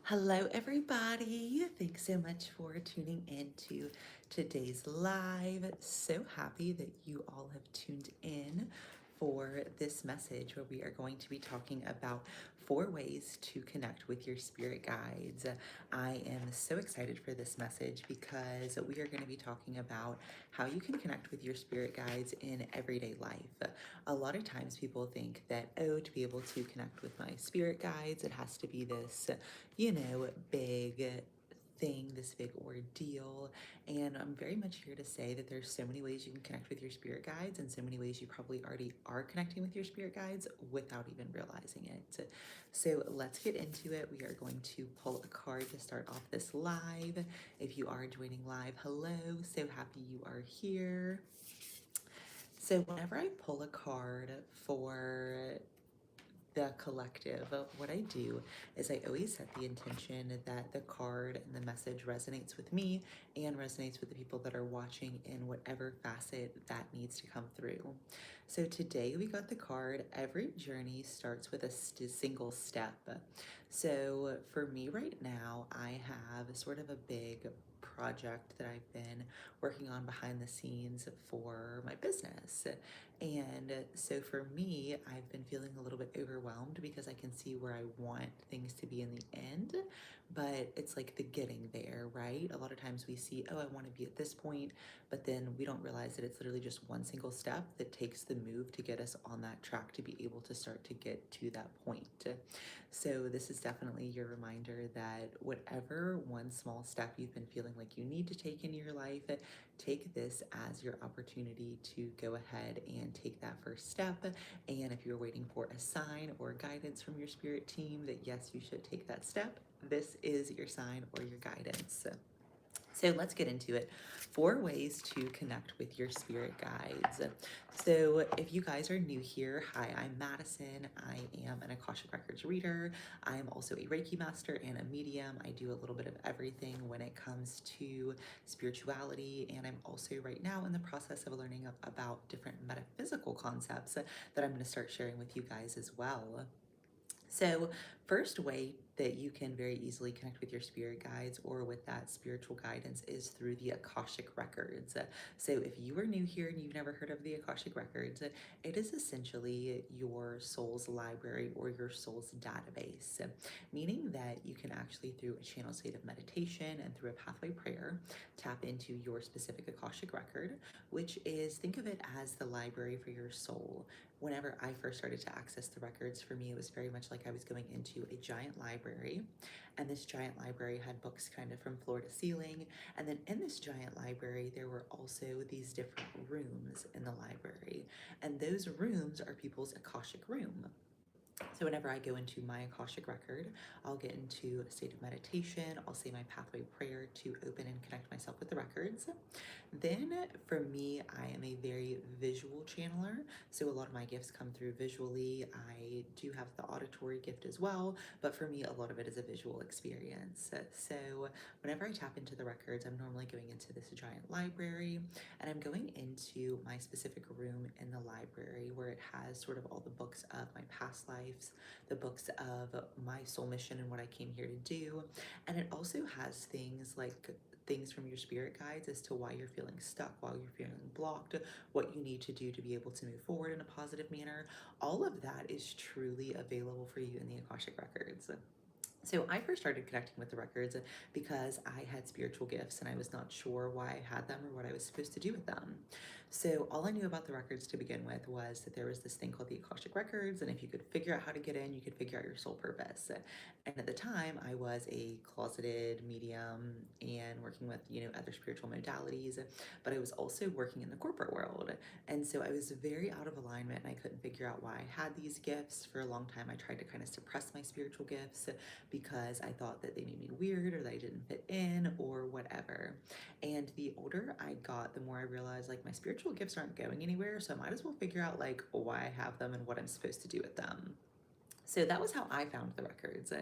Hello, everybody. Thanks so much for tuning in to today's live. So happy that you all have tuned in for this message where we are going to be talking about 4 ways to connect with your spirit guides. I am so excited for this message because we are going to be talking about how you can connect with your spirit guides in everyday life. A lot of times people think that, oh, to be able to connect with my spirit guides, it has to be this big thing, this big ordeal. And I'm very much here to say that there's so many ways you can connect with your spirit guides and so many ways you probably already are connecting with your spirit guides without even realizing it. So let's get into it. We are going to pull a card to start off this live. If you are joining live, hello. So happy you are here. So whenever I pull a card for the collective, what I do is I always set the intention that the card and the message resonates with me and resonates with the people that are watching in whatever facet that needs to come through. So today we got the card, every journey starts with a single step. So for me right now, I have sort of a big project that I've been working on behind the scenes for my business. And so for me, I've been feeling a little bit overwhelmed because I can see where I want things to be in the end, but it's like the getting there, right? A lot of times we see, oh, I want to be at this point, but then we don't realize that it's literally just one single step that takes the move to get us on that track to be able to start to get to that point. So this is definitely your reminder that whatever one small step you've been feeling like you need to take in your life, take this as your opportunity to go ahead and take that first step. And if you're waiting for a sign or guidance from your spirit team that yes, you should take that step, this is your sign or your guidance. So let's get into it. 4 ways to connect with your spirit guides. So if you guys are new here, hi, I'm Madison. I am an Akashic Records reader. I am also a Reiki master and a medium. I do a little bit of everything when it comes to spirituality. And I'm also right now in the process of learning about different metaphysical concepts that I'm going to start sharing with you guys as well. So, first way that you can very easily connect with your spirit guides or with that spiritual guidance is through the Akashic Records. So, if you are new here and you've never heard of the Akashic Records, it is essentially your soul's library or your soul's database, meaning that you can actually, through a channel state of meditation and through a pathway prayer, tap into your specific Akashic record, which is, think of it as the library for your soul. Whenever I first started to access the records, for me, it was very much like I was going into a giant library. And this giant library had books kind of from floor to ceiling. And then in this giant library, there were also these different rooms in the library. And those rooms are people's Akashic room. So whenever I go into my Akashic record, I'll get into a state of meditation. I'll say my pathway prayer to open and connect myself with the records. Then for me, I am a very visual channeler. So a lot of my gifts come through visually. I do have the auditory gift as well, but for me, a lot of it is a visual experience. So whenever I tap into the records, I'm normally going into this giant library and I'm going into my specific room in the library where it has sort of all the books of my past lives, the books of my soul mission and what I came here to do. And it also has things like things from your spirit guides as to why you're feeling stuck, why you're feeling blocked, what you need to do to be able to move forward in a positive manner. All of that is truly available for you in the Akashic Records. So I first started connecting with the records because I had spiritual gifts and I was not sure why I had them or what I was supposed to do with them. So all I knew about the records to begin with was that there was this thing called the Akashic Records, and if you could figure out how to get in, you could figure out your soul purpose. And at the time, I was a closeted medium and working with, other spiritual modalities, but I was also working in the corporate world. And so I was very out of alignment and I couldn't figure out why I had these gifts. For a long time, I tried to kind of suppress my spiritual gifts because I thought that they made me weird or that I didn't fit in or whatever. And the older I got, the more I realized like my spiritual gifts aren't going anywhere, so I might as well figure out like why I have them and what I'm supposed to do with them. So that was how I found the records.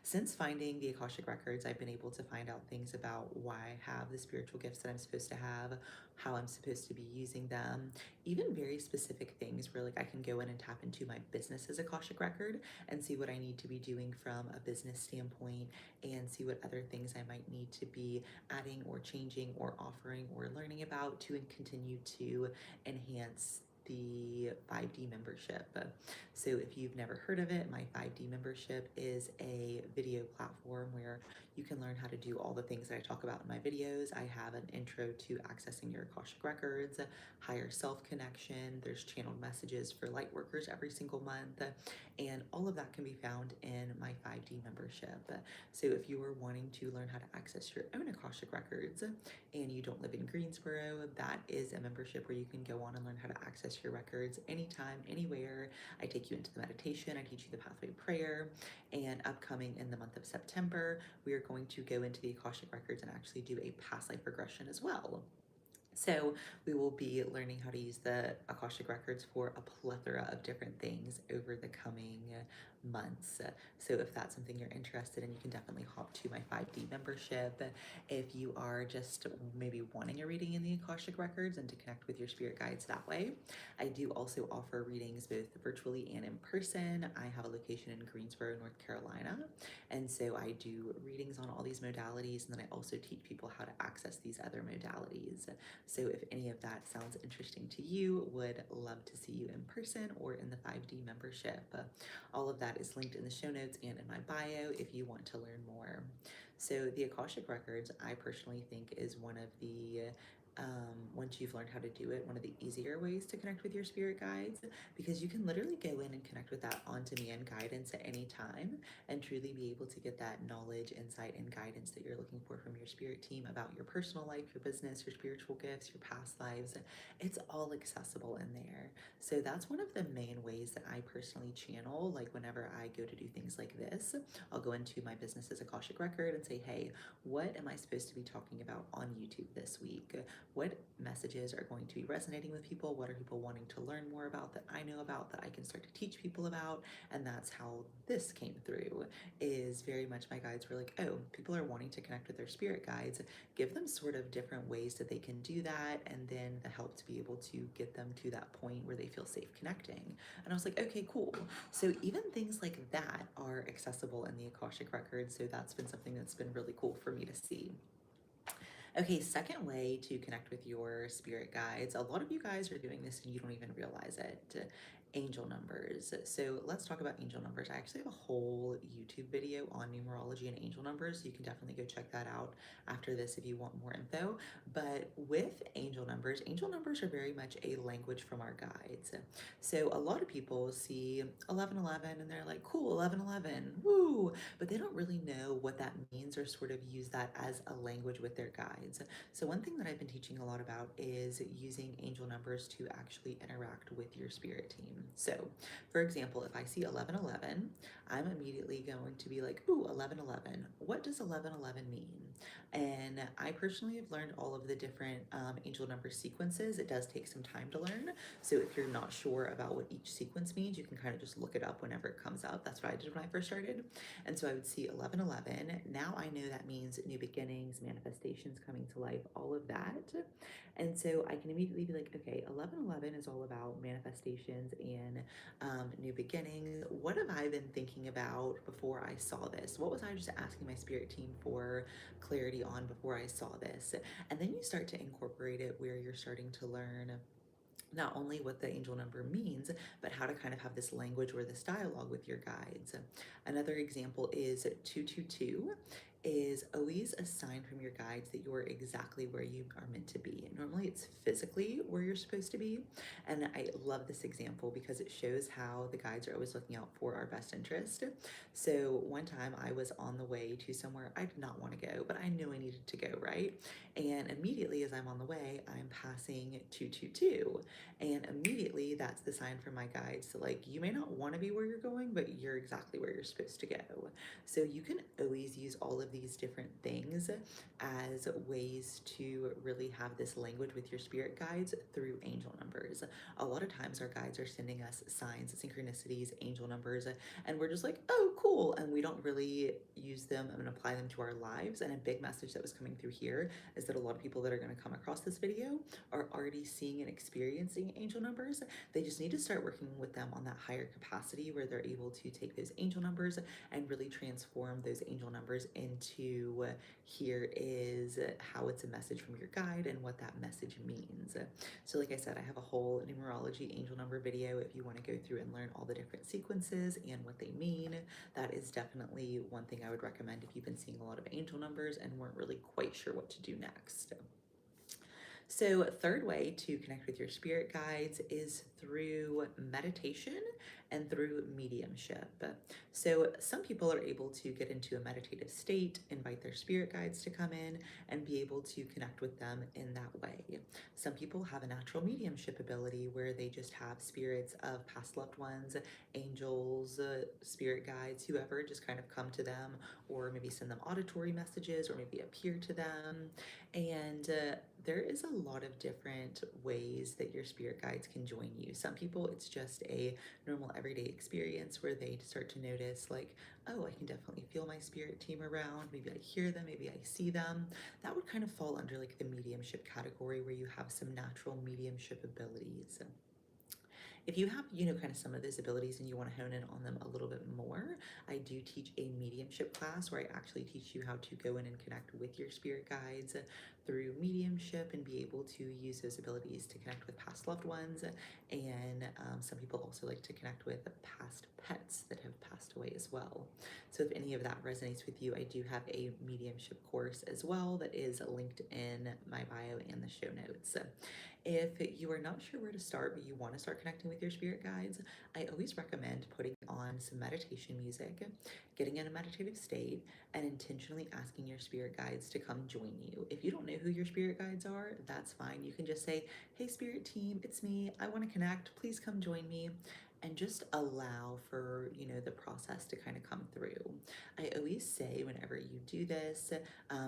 Since finding the Akashic records, I've been able to find out things about why I have the spiritual gifts that I'm supposed to have, how I'm supposed to be using them, even very specific things where like I can go in and tap into my business's Akashic record and see what I need to be doing from a business standpoint and see what other things I might need to be adding or changing or offering or learning about to continue to enhance the 5D membership. So if you've never heard of it, my 5D membership is a video platform where you can learn how to do all the things that I talk about in my videos. I have an intro to accessing your Akashic records, higher self connection, there's channeled messages for light workers every single month, and all of that can be found in my 5D membership. So if you are wanting to learn how to access your own Akashic records and you don't live in Greensboro, that is a membership where you can go on and learn how to access your records anytime, anywhere. I take you into the meditation, I teach you the pathway prayer, and upcoming in the month of September, we are going to go into the Akashic records and actually do a past life regression as well. So we will be learning how to use the Akashic records for a plethora of different things over the coming months. So if that's something you're interested in, you can definitely hop to my 5D membership. If you are just maybe wanting a reading in the Akashic records and to connect with your spirit guides that way, I do also offer readings both virtually and in person. I have a location in Greensboro, North Carolina, and so I do readings on all these modalities, and then I also teach people how to access these other modalities. So if any of that sounds interesting to you, would love to see you in person or in the 5D membership. All of that is linked in the show notes and in my bio if you want to learn more. So the Akashic records, I personally think is one of the once you've learned how to do it, one of the easier ways to connect with your spirit guides, because you can literally go in and connect with that on-demand guidance at any time and truly be able to get that knowledge, insight, and guidance that you're looking for from your spirit team about your personal life, your business, your spiritual gifts, your past lives. It's all accessible in there. So that's one of the main ways that I personally channel. Like whenever I go to do things like this, I'll go into my business's Akashic record and say, hey, what am I supposed to be talking about on YouTube this week? What messages are going to be resonating with people? What are people wanting to learn more about that I know about that I can start to teach people about? And that's how this came through, is very much my guides were like, oh, people are wanting to connect with their spirit guides. Give them sort of different ways that they can do that, and then the help to be able to get them to that point where they feel safe connecting. And I was like, okay, cool. So even things like that are accessible in the Akashic records. So that's been something that's been really cool for me to see. Okay, second way to connect with your spirit guides. A lot of you guys are doing this and you don't even realize it. Angel numbers. So let's talk about angel numbers. I actually have a whole YouTube video on numerology and angel numbers. So you can definitely go check that out after this if you want more info. But with angel numbers are very much a language from our guides. So a lot of people see 1111 and they're like, cool, 1111, woo! But they don't really know what that means or sort of use that as a language with their guides. So one thing that I've been teaching a lot about is using angel numbers to actually interact with your spirit team. So for example, if I see 1111, I'm immediately going to be like, ooh, 1111. What does 1111 mean? And I personally have learned all of the different angel number sequences. It does take some time to learn. So if you're not sure about what each sequence means, you can kind of just look it up whenever it comes up. That's what I did when I first started. And so I would see 1111. Now I know that means new beginnings, manifestations coming to life, all of that. And so I can immediately be like, okay, 1111 is all about manifestations and new beginnings. What have I been thinking about before I saw this? What was I just asking my spirit team for clarity on before I saw this? And then you start to incorporate it where you're starting to learn not only what the angel number means, but how to kind of have this language or this dialogue with your guides. Another example is 222 is always a sign from your guides that you're exactly where you are meant to be. Normally it's physically where you're supposed to be. And I love this example because it shows how the guides are always looking out for our best interest. So one time I was on the way to somewhere I did not want to go, but I knew I needed to go, right? And immediately as I'm on the way, I'm passing 222. And immediately that's the sign from my guides. So like, you may not want to be where you're going, but you're exactly where you're supposed to go. So you can always use all of these different things as ways to really have this language with your spirit guides through angel numbers. A lot of times our guides are sending us signs, synchronicities, angel numbers, and we're just like, oh, cool. And we don't really use them and apply them to our lives. And a big message that was coming through here is that a lot of people that are going to come across this video are already seeing and experiencing angel numbers. They just need to start working with them on that higher capacity where they're able to take those angel numbers and really transform those angel numbers into here is how it's a message from your guide and what that message means. So like I said, I have a whole numerology angel number video if you want to go through and learn all the different sequences and what they mean. That is definitely one thing I would recommend if you've been seeing a lot of angel numbers and weren't really quite sure what to do next. So, third way to connect with your spirit guides is through meditation and through mediumship. So, some people are able to get into a meditative state, invite their spirit guides to come in, and be able to connect with them in that way. Some people have a natural mediumship ability where they just have spirits of past loved ones, angels, spirit guides, whoever, just kind of come to them, or maybe send them auditory messages, or maybe appear to them. And there is a lot of different ways that your spirit guides can join you. Some people, it's just a normal everyday experience where they start to notice, like, oh, I can definitely feel my spirit team around. Maybe I hear them, maybe I see them. That would kind of fall under like the mediumship category where you have some natural mediumship abilities. If you have, kind of some of those abilities and you want to hone in on them a little bit more, I do teach a mediumship class where I actually teach you how to go in and connect with your spirit guides through mediumship and be able to use those abilities to connect with past loved ones. And some people also like to connect with past pets that have passed away as well. So if any of that resonates with you, I do have a mediumship course as well that is linked in my bio and the show notes. If you are not sure where to start, but you want to start connecting with your spirit guides, I always recommend putting on some meditation music, getting in a meditative state, and intentionally asking your spirit guides to come join you. If you don't know who your spirit guides are, that's fine. You can just say, hey, spirit team, it's me. I want to connect. Please come join me. And just allow for, the process to kind of come through. I always say whenever you do this,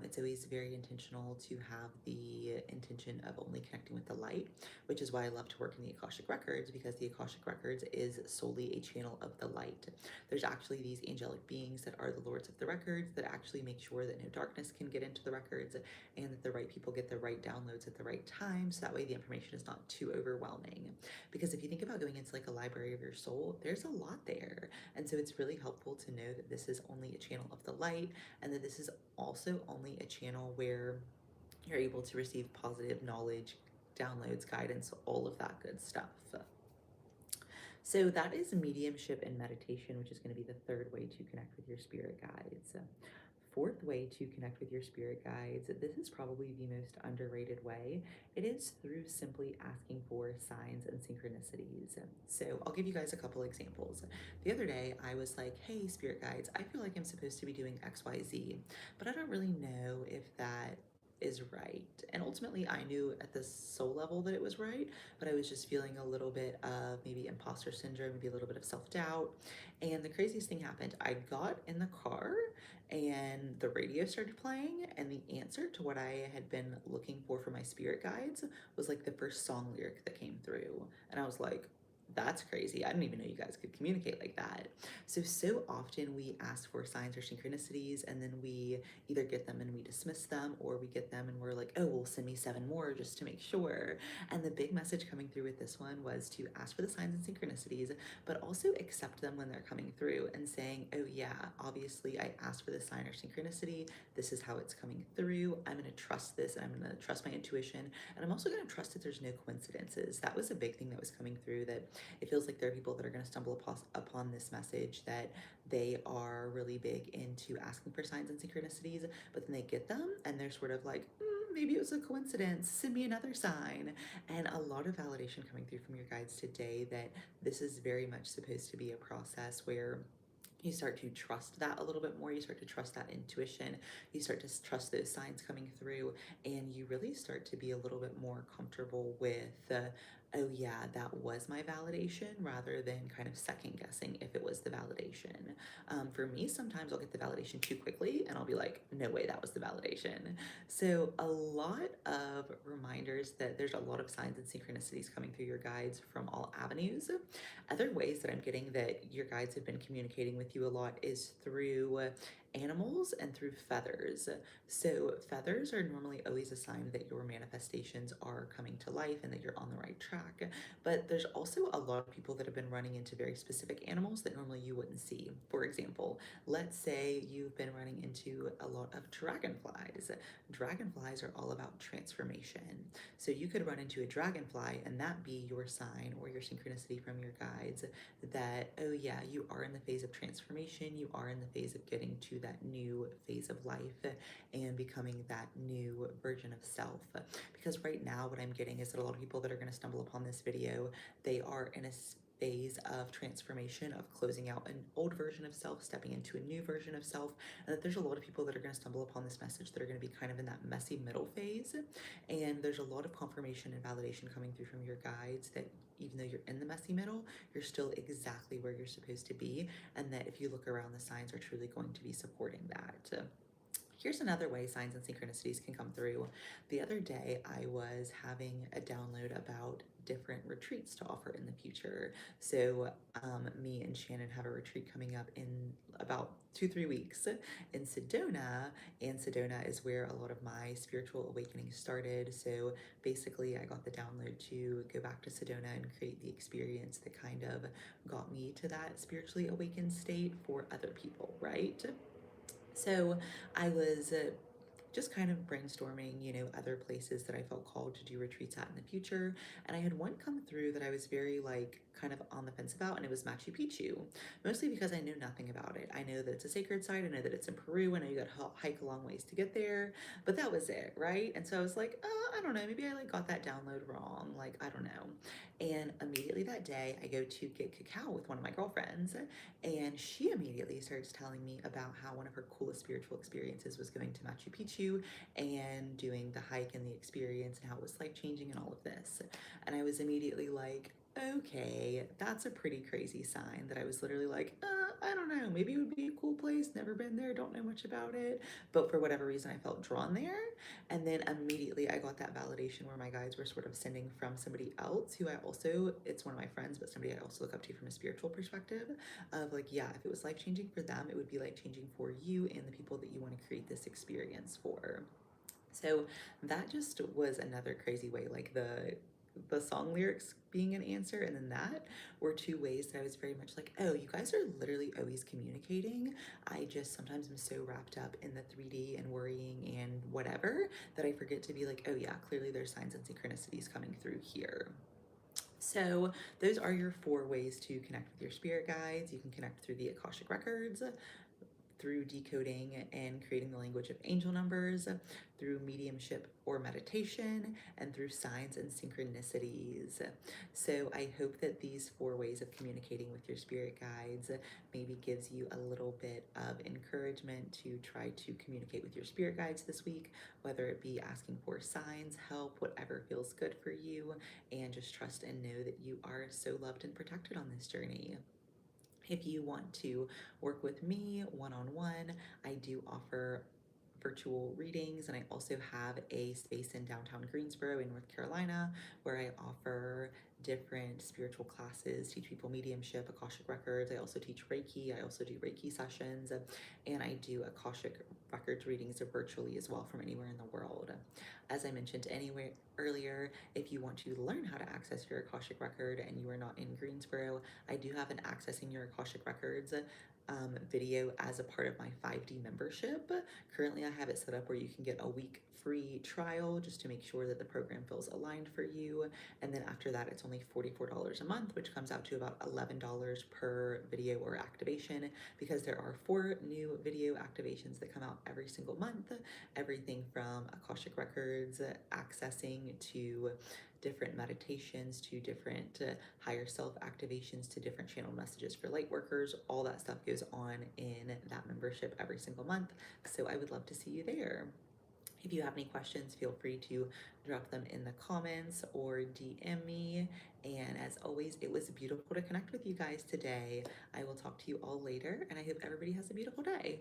it's always very intentional to have the intention of only connecting with the light, which is why I love to work in the Akashic Records, because the Akashic Records is solely a channel of the light. There's actually these angelic beings that are the lords of the records that actually make sure that no darkness can get into the records and that the right people get the right downloads at the right time, so that way the information is not too overwhelming. Because if you think about going into like a library of your soul, there's a lot there. And so it's really helpful to know that this is only a channel of the light and that this is also only a channel where you're able to receive positive knowledge, downloads, guidance, all of that good stuff. So that is mediumship and meditation, which is going to be the third way to connect with your spirit guides. Fourth way to connect with your spirit guides, this is probably the most underrated way. It is through simply asking for signs and synchronicities. So I'll give you guys a couple examples. The other day, I was like, hey, spirit guides, I feel like I'm supposed to be doing XYZ, but I don't really know if that is right. And ultimately, I knew at the soul level that it was right, but I was just feeling a little bit of maybe imposter syndrome, maybe a little bit of self-doubt. And the craziest thing happened. I got in the car and the radio started playing, and the answer to what I had been looking for my spirit guides was like the first song lyric that came through. And I was like, that's crazy. I didn't even know you guys could communicate like that. So often we ask for signs or synchronicities, and then we either get them and we dismiss them, or we get them and we're like, oh, well, send me 7 more just to make sure. And the big message coming through with this one was to ask for the signs and synchronicities, but also accept them when they're coming through and saying, oh yeah, obviously I asked for the sign or synchronicity. This is how it's coming through. I'm going to trust this, and I'm going to trust my intuition. And I'm also going to trust that there's no coincidences. That was a big thing that was coming through, that it feels like there are people that are going to stumble upon this message that they are really big into asking for signs and synchronicities, but then they get them and they're sort of like, maybe it was a coincidence, send me another sign. And a lot of validation coming through from your guides today that this is very much supposed to be a process where you start to trust that a little bit more. You start to trust that intuition. You start to trust those signs coming through, and you really start to be a little bit more comfortable with, oh, yeah, that was my validation, rather than kind of second guessing if it was the validation. For me, sometimes I'll get the validation too quickly, and I'll be like, no way, that was the validation. So, a lot of reminders that there's a lot of signs and synchronicities coming through your guides from all avenues. Other ways that I'm getting that your guides have been communicating with you a lot is through animals and through feathers. So, feathers are normally always a sign that your manifestations are coming to life and that you're on the right track. But there's also a lot of people that have been running into very specific animals that normally you wouldn't see. For example, let's say you've been running into a lot of dragonflies. Dragonflies are all about transformation. So you could run into a dragonfly and that be your sign or your synchronicity from your guides that, oh yeah, you are in the phase of transformation. You are in the phase of getting to that new phase of life and becoming that new version of self. Because right now, what I'm getting is that a lot of people that are going to stumble upon this video, they are in a phase of transformation, of closing out an old version of self, stepping into a new version of self, and that there's a lot of people that are going to stumble upon this message that are going to be kind of in that messy middle phase. And there's a lot of confirmation and validation coming through from your guides that even though you're in the messy middle, you're still exactly where you're supposed to be, and that if you look around, the signs are truly going to be supporting that. Here's another way signs and synchronicities can come through. The other day, I was having a download about different retreats to offer in the future. So, me and Shannon have a retreat coming up in about 2-3 weeks in Sedona, and Sedona is where a lot of my spiritual awakening started. So, basically, I got the download to go back to Sedona and create the experience that kind of got me to that spiritually awakened state for other people, right? So I was just kind of brainstorming, other places that I felt called to do retreats at in the future. And I had one come through that I was very like kind of on the fence about, and it was Machu Picchu, mostly because I knew nothing about it. I know that it's a sacred site. I know that it's in Peru. I know you got to hike a long ways to get there, but that was it, right? And so I was like, I don't know, maybe I like got that download wrong. Like, I don't know. And immediately that day, I go to get cacao with one of my girlfriends, and she immediately starts telling me about how one of her coolest spiritual experiences was going to Machu Picchu and doing the hike and the experience and how it was life changing and all of this. And I was immediately like, okay, that's a pretty crazy sign that I was literally like, I don't know, maybe it would be a cool place, never been there, don't know much about it. But for whatever reason, I felt drawn there. And then immediately I got that validation where my guides were sort of sending from somebody else who I also, it's one of my friends, but somebody I also look up to from a spiritual perspective of like, yeah, if it was life changing for them, it would be life changing for you and the people that you want to create this experience for. So that just was another crazy way, like the song lyrics being an answer, and then that were two ways that I was very much like, oh, you guys are literally always communicating. I just sometimes am so wrapped up in the 3D and worrying and whatever that I forget to be like, oh yeah, clearly there's signs and synchronicities coming through here. So those are your 4 ways to connect with your spirit guides. You can connect through the Akashic Records, through decoding and creating the language of angel numbers, through mediumship or meditation, and through signs and synchronicities. So I hope that these 4 ways of communicating with your spirit guides maybe gives you a little bit of encouragement to try to communicate with your spirit guides this week, whether it be asking for signs, help, whatever feels good for you, and just trust and know that you are so loved and protected on this journey. If you want to work with me one-on-one, I do offer virtual readings, and I also have a space in downtown Greensboro in North Carolina where I offer different spiritual classes, teach people mediumship, Akashic Records. I also teach Reiki. I also do Reiki sessions, and I do Akashic Records readings virtually as well from anywhere in the world. As I mentioned anywhere earlier, if you want to learn how to access your Akashic Record and you are not in Greensboro, I do have an Accessing Your Akashic Records video as a part of my 5D membership. Currently, I have it set up where you can get a week free trial just to make sure that the program feels aligned for you. And then after that, it's only $44 a month, which comes out to about $11 per video or activation, because there are 4 new video activations that come out every single month. Everything from Akashic Records, accessing to different meditations to different higher self activations to different channel messages for light workers. All that stuff goes on in that membership every single month. So I would love to see you there. If you have any questions, feel free to drop them in the comments or DM me. And as always, it was beautiful to connect with you guys today. I will talk to you all later, and I hope everybody has a beautiful day.